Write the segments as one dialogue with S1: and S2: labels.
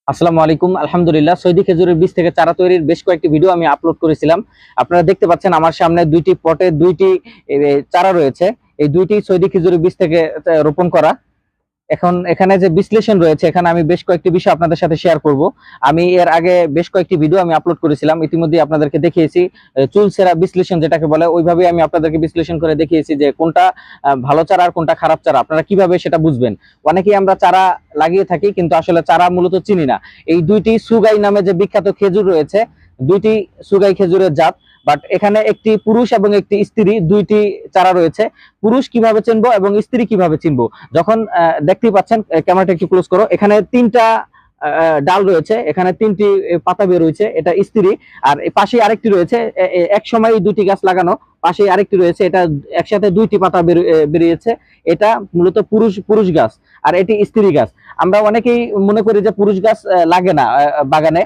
S1: আসসালামু আলাইকুম। আলহামদুলিল্লাহ, সৌদি খেজুরের বীজ থেকে চারা তৈরির বেশ কয়েকটি ভিডিও আমি আপলোড করেছিলাম। আপনারা দেখতে পাচ্ছেন আমার সামনে দুইটি পটে দুইটি চারা রয়েছে। এই দুইটি সৌদি খেজুরের বীজ থেকে রোপণ করা। এখন এখানে যে বিশ্লেষণ রয়েছে, এখানে আমি বেশ কয়েকটি বিষয় আপনাদের সাথে শেয়ার করব। আমি এর আগে বেশ কয়েকটি ভিডিও আমি আপলোড করেছিলাম, ইতিমধ্যে আপনাদেরকে দেখিয়েছি। চুলসেরা বিশ্লেষণ যেটাকে বলে, ওইভাবে আমি আপনাদেরকে বিশ্লেষণ করে দেখিয়েছি যে কোনটা ভালো চারা আর কোনটা খারাপ চারা, আপনারা কিভাবে সেটা বুঝবেন। অনেকেই আমরা চারা লাগিয়ে থাকি কিন্তু আসলে চারা মূলত চিনি না। এই দুইটি সুগাই নামে যে বিখ্যাত খেজুর রয়েছে, দুইটি সুগাই খেজুরের জাত, বাট এখানে একটি পুরুষ এবং একটি স্ত্রী দুইটি চারা রয়েছে। পুরুষ কিভাবে চিনবো এবং স্ত্রী কিভাবে চিনবো, যখন দেখতেই পাচ্ছেন, ক্যামেরাটা একটু ক্লোজ করো, এখানে তিনটা ডাল রয়েছে, এখানে তিনটি পাতা বের হয়েছে, এটা স্ত্রী। আর পাশে আরেকটি রয়েছে, এক সময় দুটি গাছ লাগানো, পাশে আরেকটি রয়েছে, এটা একসাথে দুইটি পাতা বেরিয়েছে। এটা মূলত পুরুষ পুরুষ গাছ, আর এটি স্ত্রী গাছ। আমরা অনেকেই মনে করি যে পুরুষ গাছ লাগে না বাগানে।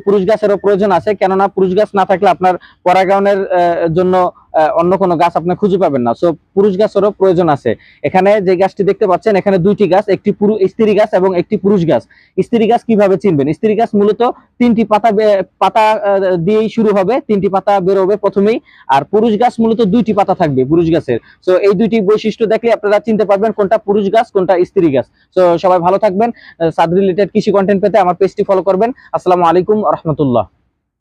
S1: পুরুষ গাছেরও প্রয়োজন আছে, কেননা পুরুষ গাছ না থাকলে আপনার পরাগায়নের জন্য অন্য কোনো গাছ আপনি খুঁজে পাবেন না। সো পুরুষ গাছেরও প্রয়োজন আছে। এখানে যে গাছটি দেখতে পাচ্ছেন, এখানে দুইটি গাছ, একটি স্ত্রী গাছ এবং একটি পুরুষ গাছ। স্ত্রী গাছ কিভাবে চিনবেন? স্ত্রী গাছ মূলত তিনটি পাতা পাতা দিয়েই শুরু হবে, তিনটি পাতা বের হবে প্রথমেই। আর পুরুষ গাছ মূলত দুইটি পাতা থাকবে পুরুষ গাছের। সো এই দুইটি বৈশিষ্ট্য দেখলে আপনারা চিনতে পারবেন কোনটা পুরুষ গাছ কোনটা স্ত্রী গাছ। সো সবাই ভালো থাকবেন। সাদ রিলেটেড কৃষি কন্টেন্ট পেতে আমার পেজটি ফলো করবেন। আসসালামু আলাইকুম ওয়া রাহমাতুল্লাহ।